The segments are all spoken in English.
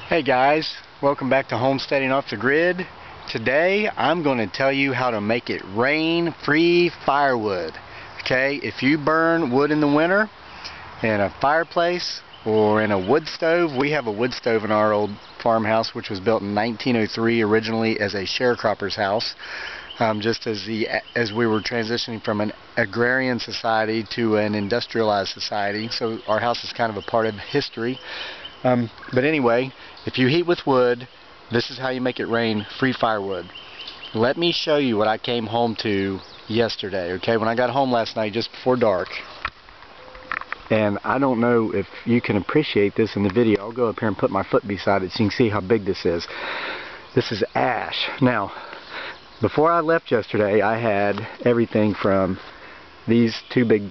Hey guys, welcome back to Homesteading Off the Grid. Today I'm going to tell you how to make it rain free firewood. Okay, if you burn wood in the winter in a fireplace or in a wood stove, we have a wood stove in our old farmhouse which was built in 1903 originally as a sharecropper's house. Just as we were transitioning from an agrarian society to an industrialized society, so our house is kind of a part of history. But anyway, if you heat with wood, this is how you make it rain free firewood. Let me show you what I came home to yesterday. Okay, when I got home last night just before dark, and I don't know if you can appreciate this in the video. I'll go up here and put my foot beside it so you can see how big this is. This is ash. Now, before I left yesterday, I had everything from these two big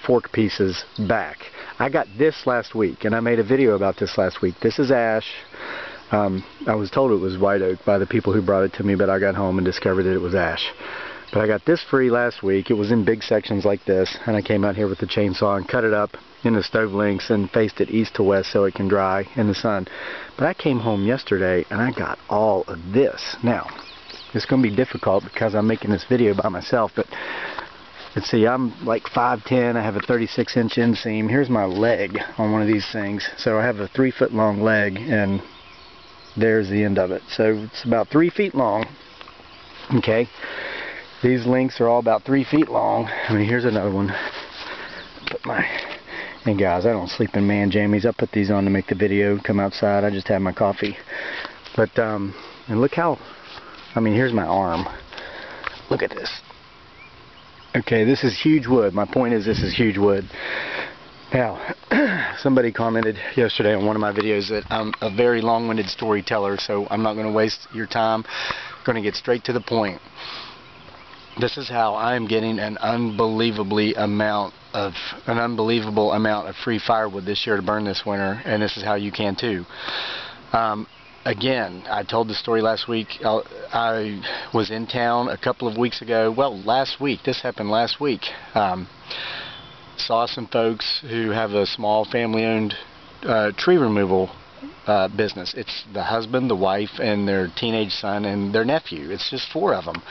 fork pieces back. I got this last week, and I made a video about this last week. This is ash. I was told it was white oak by the people who brought it to me, but I got home and discovered that it was ash. But I got this free last week. It was in big sections like this, and I came out here with the chainsaw and cut it up into stove lengths and faced it east to west so it can dry in the sun. But I came home yesterday and I got all of this. Now, it's going to be difficult because I'm making this video by myself, but let's see, I'm like 5'10", I have a 36-inch inseam. Here's my leg on one of these things. So I have a 3-foot long leg, and there's the end of it. So it's about 3 feet long. Okay, these links are all about 3 feet long. I mean, here's another one. And guys, I don't sleep in man jammies. I put these on to make the video, come outside. I just had my coffee. But, and look how, I mean, here's my arm. Look at this. Okay, this is huge wood. My point is, this is huge wood. Now, somebody commented yesterday on one of my videos that I'm a very long-winded storyteller, so I'm not going to waste your time. I'm going to get straight to the point. This is how I'm getting an unbelievable amount of free firewood this year to burn this winter, and this is how you can too. Again, I told the story last week. I was in town a couple of weeks ago. Well, last week. This happened last week. Saw some folks who have a small family-owned tree removal business. It's the husband, the wife, and their teenage son and their nephew. It's just 4 of them.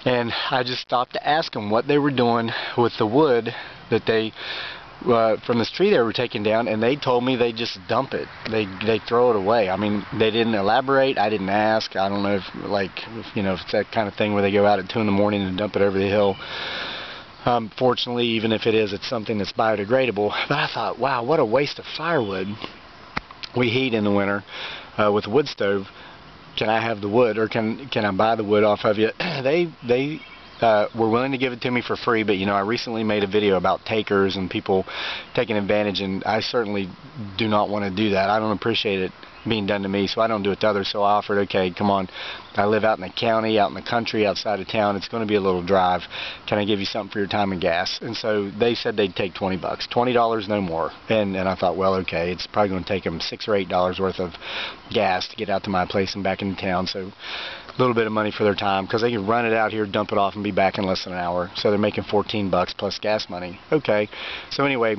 And I just stopped to ask them what they were doing with the wood that they from this tree they were taking down, and they told me they just dump it. They throw it away. I mean, they didn't elaborate. I didn't ask. I don't know if it's that kind of thing where they go out at 2 in the morning and dump it over the hill. Fortunately, even if it is, it's something that's biodegradable. But I thought, wow, what a waste of firewood. We heat in the winter with a wood stove. Can I have the wood, or can I buy the wood off of you? They were willing to give it to me for free, but I recently made a video about takers and people taking advantage, and I certainly do not want to do that. I don't appreciate it being done to me, so I don't do it to others. So I offered, okay, come on, I live out in the county, out in the country, outside of town. It's going to be a little drive. Can I give you something for your time and gas? And so they said they'd take $20, $20, no more. And I thought, well, okay, it's probably going to take them $6 or $8 worth of gas to get out to my place and back into town. So a little bit of money for their time, because they can run it out here, dump it off, and be back in less than an hour. So they're making $14 plus gas money. Okay. So anyway,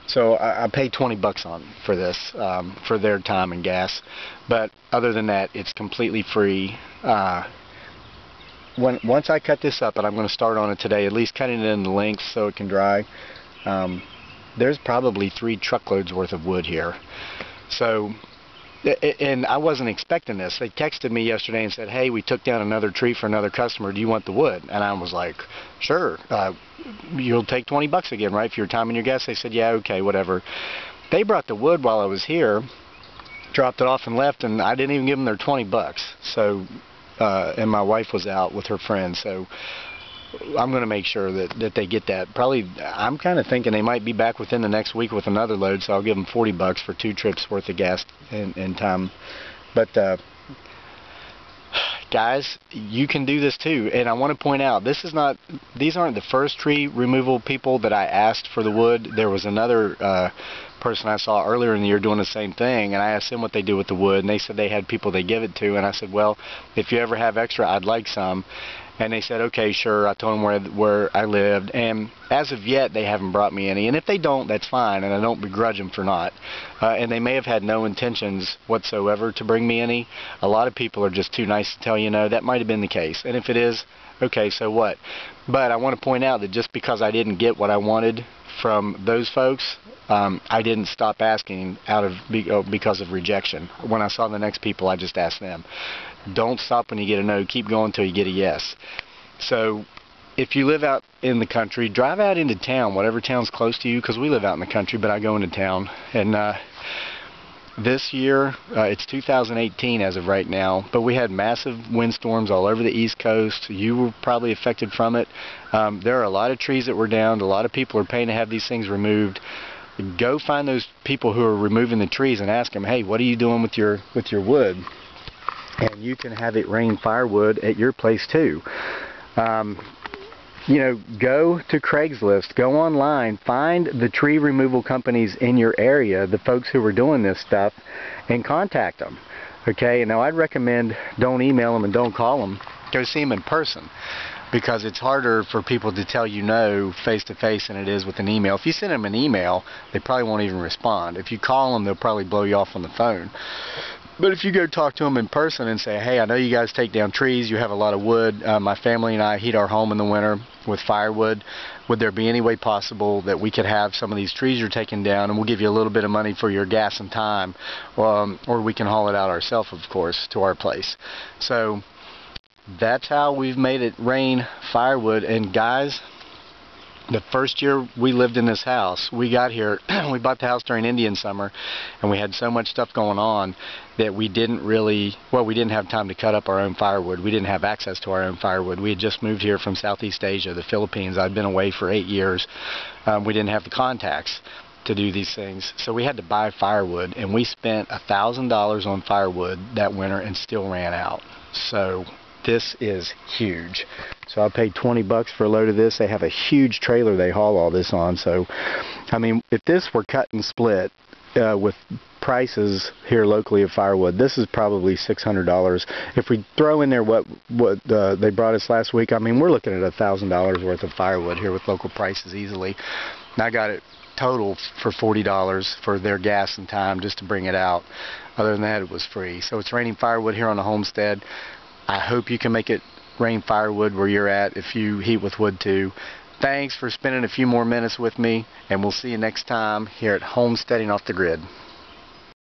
so I paid $20 for this, for their time and gas. But other than that, it's completely free. Once I cut this up, and I'm going to start on it today, at least cutting it in the lengths so it can dry, there's probably 3 truckloads worth of wood here. So, and I wasn't expecting this. They texted me yesterday and said, hey, we took down another tree for another customer. Do you want the wood? And I was like, sure. You'll take $20 again, right, for your time and your gas? They said, yeah, okay, whatever. They brought the wood while I was here, dropped it off and left, and I didn't even give them their $20. So, and my wife was out with her friend, so I'm going to make sure that they get that. Probably, I'm kind of thinking they might be back within the next week with another load, so I'll give them $40 for 2 trips worth of gas and time. But guys, you can do this too. And I want to point out, these aren't the first tree removal people that I asked for the wood. There was another person I saw earlier in the year doing the same thing, and I asked them what they do with the wood, and they said they had people they give it to, and I said, well, if you ever have extra, I'd like some. And they said, okay, sure. I told them where I lived, and as of yet, they haven't brought me any. And if they don't, that's fine, and I don't begrudge them for not. And they may have had no intentions whatsoever to bring me any. A lot of people are just too nice to tell you no. That might have been the case. And if it is, okay, so what? But I want to point out that just because I didn't get what I wanted from those folks, I didn't stop asking because of rejection. When I saw the next people, I just asked them. Don't stop when you get a no. Keep going until you get a yes. So if you live out in the country, drive out into town, whatever town's close to you, because we live out in the country, but I go into town. And this year, it's 2018 as of right now, but we had massive windstorms all over the East Coast. You were probably affected from it. There are a lot of trees that were downed. A lot of people are paying to have these things removed. Go find those people who are removing the trees and ask them, hey, what are you doing with your wood? And you can have it rain firewood at your place too. You know, go to Craigslist, go online, find the tree removal companies in your area, the folks who are doing this stuff, and contact them. Okay, now I'd recommend don't email them and don't call them. Go see them in person, because it's harder for people to tell you no face to face than it is with an email. If you send them an email, they probably won't even respond. If you call them, they'll probably blow you off on the phone. But if you go talk to them in person and say, hey, I know you guys take down trees, you have a lot of wood, my family and I heat our home in the winter with firewood, would there be any way possible that we could have some of these trees you're taking down, and we'll give you a little bit of money for your gas and time, or we can haul it out ourselves, of course, to our place. So that's how we've made it rain firewood. And guys, the first year we lived in this house, we got here, we bought the house during Indian summer, and we had so much stuff going on that we didn't have time to cut up our own firewood. We didn't have access to our own firewood. We had just moved here from Southeast Asia, the Philippines. I'd been away for 8 years. We didn't have the contacts to do these things, so we had to buy firewood, and we spent $1,000 on firewood that winter and still ran out. So this is huge. So I paid 20 bucks for a load of this. They have a huge trailer they haul all this on. So, I mean, if this were cut and split with prices here locally of firewood, this is probably $600. If we throw in there what they brought us last week, I mean, we're looking at $1,000 worth of firewood here with local prices easily. And I got it total for $40 for their gas and time just to bring it out. Other than that, it was free. So it's raining firewood here on the homestead. I hope you can make it rain firewood where you're at if you heat with wood too. Thanks for spending a few more minutes with me, and we'll see you next time here at Homesteading Off the Grid.